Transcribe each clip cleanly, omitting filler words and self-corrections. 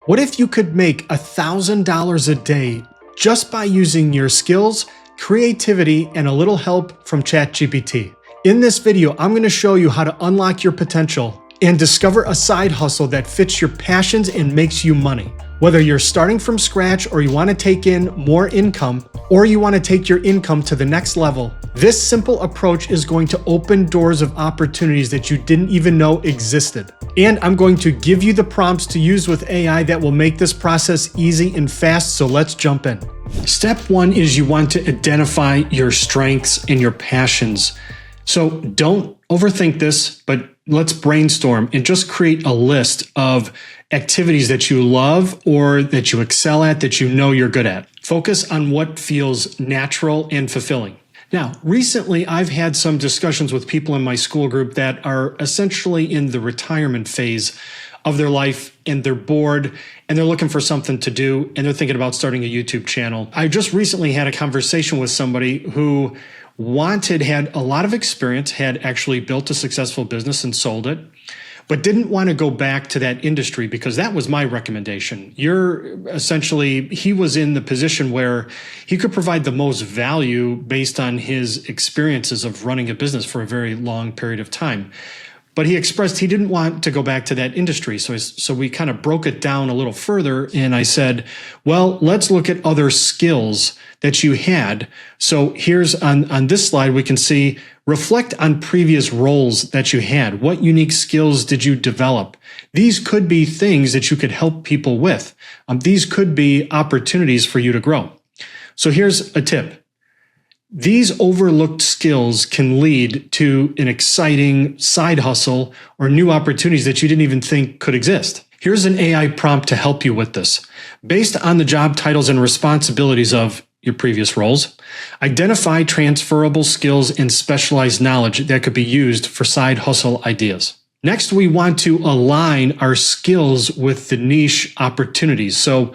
What if you could make $1,000 a day just by using your skills, creativity, and a little help from ChatGPT? In this video, I'm going to show you how to unlock your potential and discover a side hustle that fits your passions and makes you money. Whether you're starting from scratch or you want to take in more income, or you want to take your income to the next level, this simple approach is going to open doors of opportunities that you didn't even know existed. And I'm going to give you the prompts to use with AI that will make this process easy and fast, so let's jump in. Step one is you want to identify your strengths and your passions. So don't overthink this, but let's brainstorm and just create a list of activities that you love or that you excel at, that you know you're good at. Focus on what feels natural and fulfilling. Now, recently, I've had some discussions with people in my Skool group that are essentially in the retirement phase of their life, and they're bored and they're looking for something to do, and they're thinking about starting a YouTube channel. I just recently had a conversation with somebody who had a lot of experience, had actually built a successful business and sold it, but didn't want to go back to that industry because that was my recommendation. He was in the position where he could provide the most value based on his experiences of running a business for a very long period of time. But he expressed he didn't want to go back to that industry. So we kind of broke it down a little further. And I said, well, let's look at other skills that you had. So here's on this slide, we can see, reflect on previous roles that you had. What unique skills did you develop? These could be things that you could help people with. These could be opportunities for you to grow. So here's a tip. These overlooked skills can lead to an exciting side hustle or new opportunities that you didn't even think could exist. Here's an AI prompt to help you with this. Based on the job titles and responsibilities of your previous roles, identify transferable skills and specialized knowledge that could be used for side hustle ideas. Next, we want to align our skills with the niche opportunities. So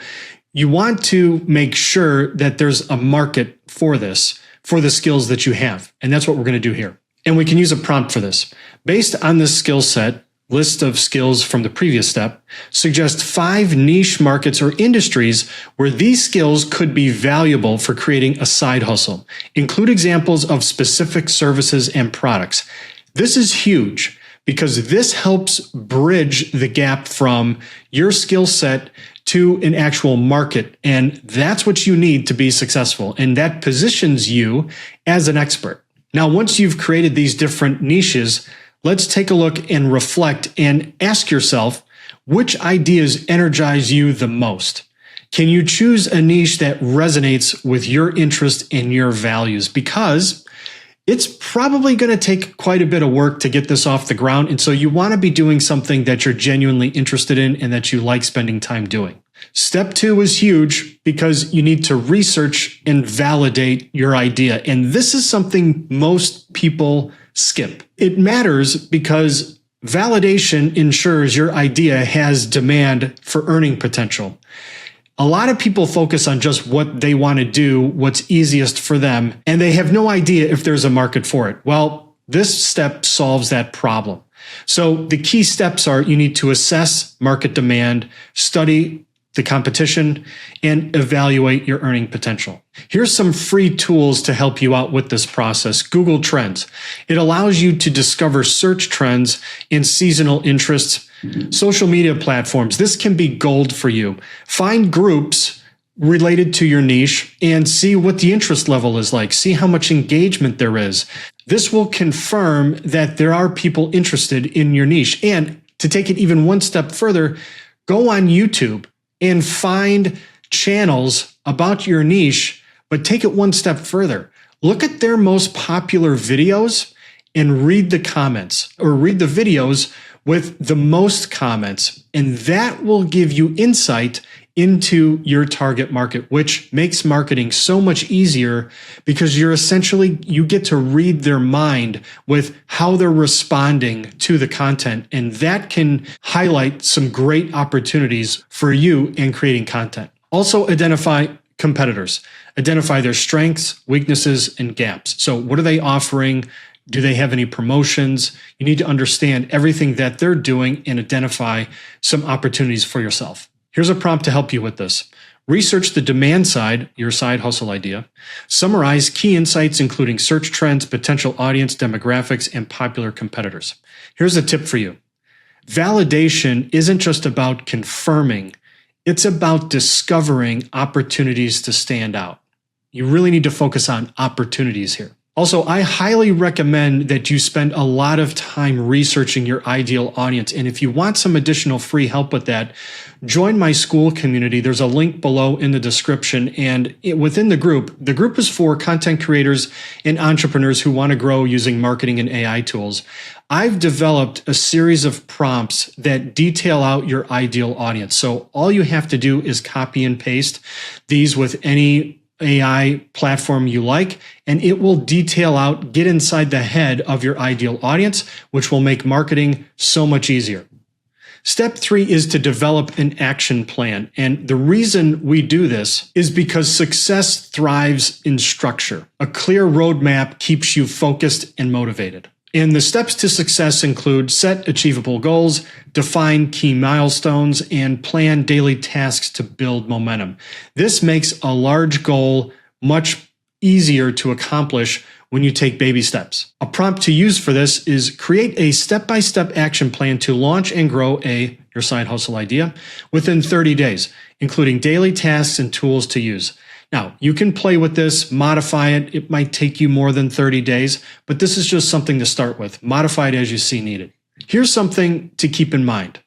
you want to make sure that there's a market for this, for the skills that you have. And that's what we're going to do here. And we can use a prompt for this. Based on this skill set, list of skills from the previous step, suggest 5 niche markets or industries where these skills could be valuable for creating a side hustle. Include examples of specific services and products. This is huge because this helps bridge the gap from your skill set to an actual market. And that's what you need to be successful. And that positions you as an expert. Now, once you've created these different niches, let's take a look and reflect and ask yourself, which ideas energize you the most? Can you choose a niche that resonates with your interest and your values? Because it's probably going to take quite a bit of work to get this off the ground. And so you want to be doing something that you're genuinely interested in and that you like spending time doing. Step 2 is huge because you need to research and validate your idea. And this is something most people skip. It matters because validation ensures your idea has demand for earning potential. A lot of people focus on just what they want to do, what's easiest for them, and they have no idea if there's a market for it. Well, this step solves that problem. So the key steps are you need to assess market demand, study the competition, and evaluate your earning potential. Here's some free tools to help you out with this process. Google Trends. It allows you to discover search trends and seasonal interests. Social media platforms. This can be gold for you. Find groups related to your niche and see what the interest level is like. See how much engagement there is. This will confirm that there are people interested in your niche. And to take it even one step further, go on YouTube and find channels about your niche, but take it one step further. Look at their most popular videos and read the comments, or read the videos with the most comments. And that will give you insight into your target market, which makes marketing so much easier because you get to read their mind with how they're responding to the content. And that can highlight some great opportunities for you in creating content. Also identify competitors, identify their strengths, weaknesses, and gaps. So what are they offering? Do they have any promotions? You need to understand everything that they're doing and identify some opportunities for yourself. Here's a prompt to help you with this. Research the demand side, your side hustle idea. Summarize key insights, including search trends, potential audience demographics, and popular competitors. Here's a tip for you. Validation isn't just about confirming, it's about discovering opportunities to stand out. You really need to focus on opportunities here. Also, I highly recommend that you spend a lot of time researching your ideal audience. And if you want some additional free help with that, join my Skool community. There's a link below in the description. And within the group is for content creators and entrepreneurs who want to grow using marketing and AI tools. I've developed a series of prompts that detail out your ideal audience. So all you have to do is copy and paste these with any AI platform you like, and it will detail out, get inside the head of your ideal audience, which will make marketing so much easier. Step 3 is to develop an action plan. And the reason we do this is because success thrives in structure. A clear roadmap keeps you focused and motivated. And the steps to success include set achievable goals, define key milestones, and plan daily tasks to build momentum. This makes a large goal much easier to accomplish when you take baby steps. A prompt to use for this is create a step-by-step action plan to launch and grow your side hustle idea within 30 days, including daily tasks and tools to use. Now, you can play with this, modify it. It might take you more than 30 days, but this is just something to start with. Modify it as you see needed. Here's something to keep in mind.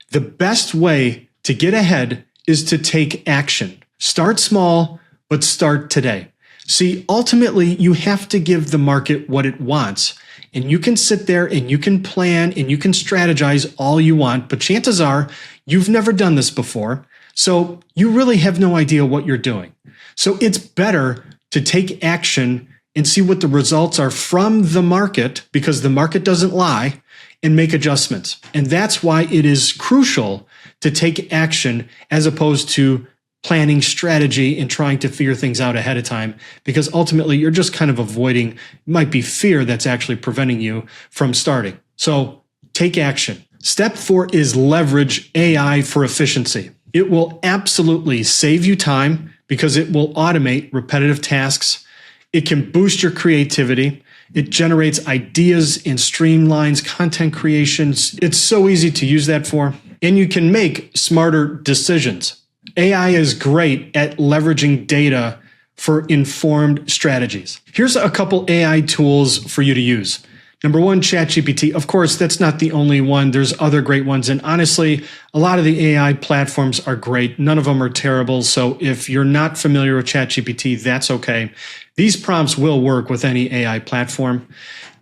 The best way to get ahead is to take action. Start small, but start today. See, ultimately, you have to give the market what it wants. And you can sit there and you can plan and you can strategize all you want, but chances are you've never done this before. So you really have no idea what you're doing. So it's better to take action and see what the results are from the market, because the market doesn't lie, and make adjustments. And that's why it is crucial to take action as opposed to planning strategy and trying to figure things out ahead of time, because ultimately you're just kind of avoiding, it might be fear that's actually preventing you from starting. So take action. Step 4 is leverage AI for efficiency. It will absolutely save you time because it will automate repetitive tasks. It can boost your creativity. It generates ideas and streamlines content creations. It's so easy to use that for. And you can make smarter decisions. AI is great at leveraging data for informed strategies. Here's a couple AI tools for you to use. Number 1, ChatGPT. Of course, that's not the only one. There's other great ones. And honestly, a lot of the AI platforms are great. None of them are terrible. So if you're not familiar with ChatGPT, that's okay. These prompts will work with any AI platform.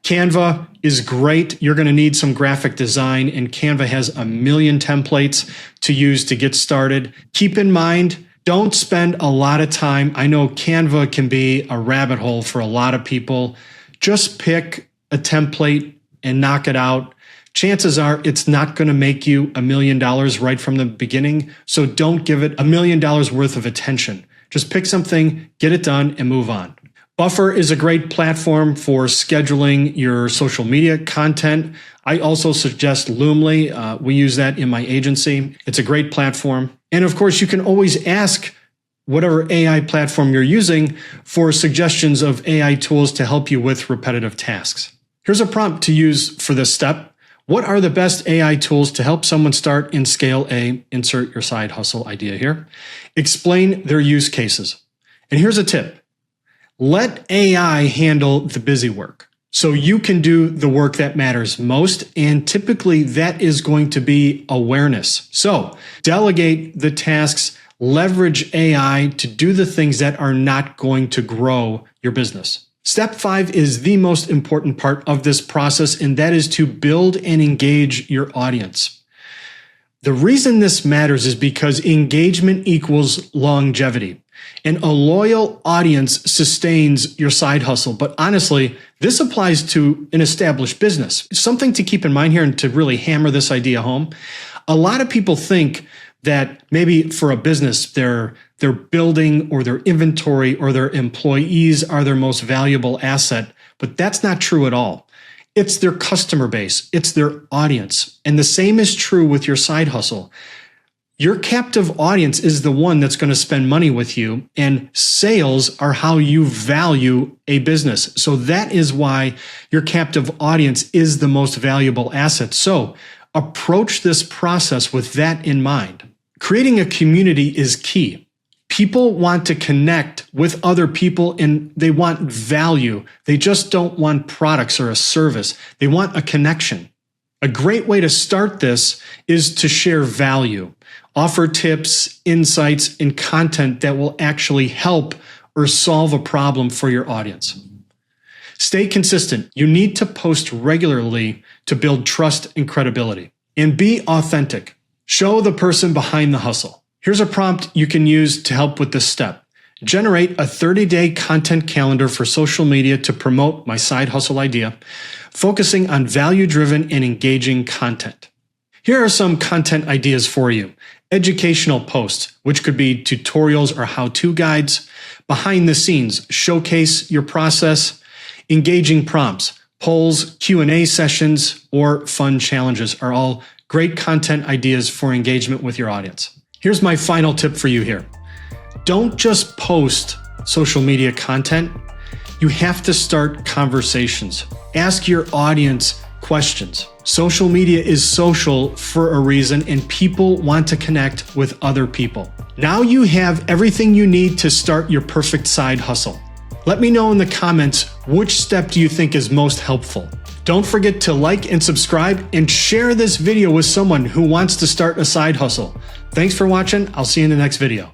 Canva is great. You're going to need some graphic design, and Canva has a million templates to use to get started. Keep in mind, don't spend a lot of time. I know Canva can be a rabbit hole for a lot of people. Just pick a template and knock it out. Chances are it's not going to make you $1 million right from the beginning. So don't give it $1 million worth of attention. Just pick something, get it done, and move on. Buffer is a great platform for scheduling your social media content. I also suggest Loomly. We use that in my agency. It's a great platform. And of course, you can always ask whatever AI platform you're using for suggestions of AI tools to help you with repetitive tasks. Here's a prompt to use for this step. What are the best AI tools to help someone start and scale insert your side hustle idea here? Explain their use cases. And here's a tip. Let AI handle the busy work so you can do the work that matters most. And typically that is going to be awareness. So delegate the tasks, leverage AI to do the things that are not going to grow your business. Step 5 is the most important part of this process, and that is to build and engage your audience. The reason this matters is because engagement equals longevity, and a loyal audience sustains your side hustle. But honestly, this applies to an established business. Something to keep in mind here and to really hammer this idea home. A lot of people think that maybe for a business, their building or their inventory or their employees are their most valuable asset, but that's not true at all. It's their customer base, it's their audience. And the same is true with your side hustle. Your captive audience is the one that's going to spend money with you, and sales are how you value a business. So that is why your captive audience is the most valuable asset. So approach this process with that in mind. Creating a community is key. People want to connect with other people and they want value. They just don't want products or a service. They want a connection. A great way to start this is to share value. Offer tips, insights, and content that will actually help or solve a problem for your audience. Stay consistent. You need to post regularly to build trust and credibility. And be authentic. Show the person behind the hustle. Here's a prompt you can use to help with this step. Generate a 30-day content calendar for social media to promote my side hustle idea, focusing on value-driven and engaging content. Here are some content ideas for you. Educational posts, which could be tutorials or how-to guides. Behind the scenes, showcase your process. Engaging prompts, polls, Q&A sessions, or fun challenges are all great content ideas for engagement with your audience. Here's my final tip for you here. Don't just post social media content. You have to start conversations. Ask your audience questions. Social media is social for a reason, and people want to connect with other people. Now you have everything you need to start your perfect side hustle. Let me know in the comments which step do you think is most helpful. Don't forget to like and subscribe and share this video with someone who wants to start a side hustle. Thanks for watching. I'll see you in the next video.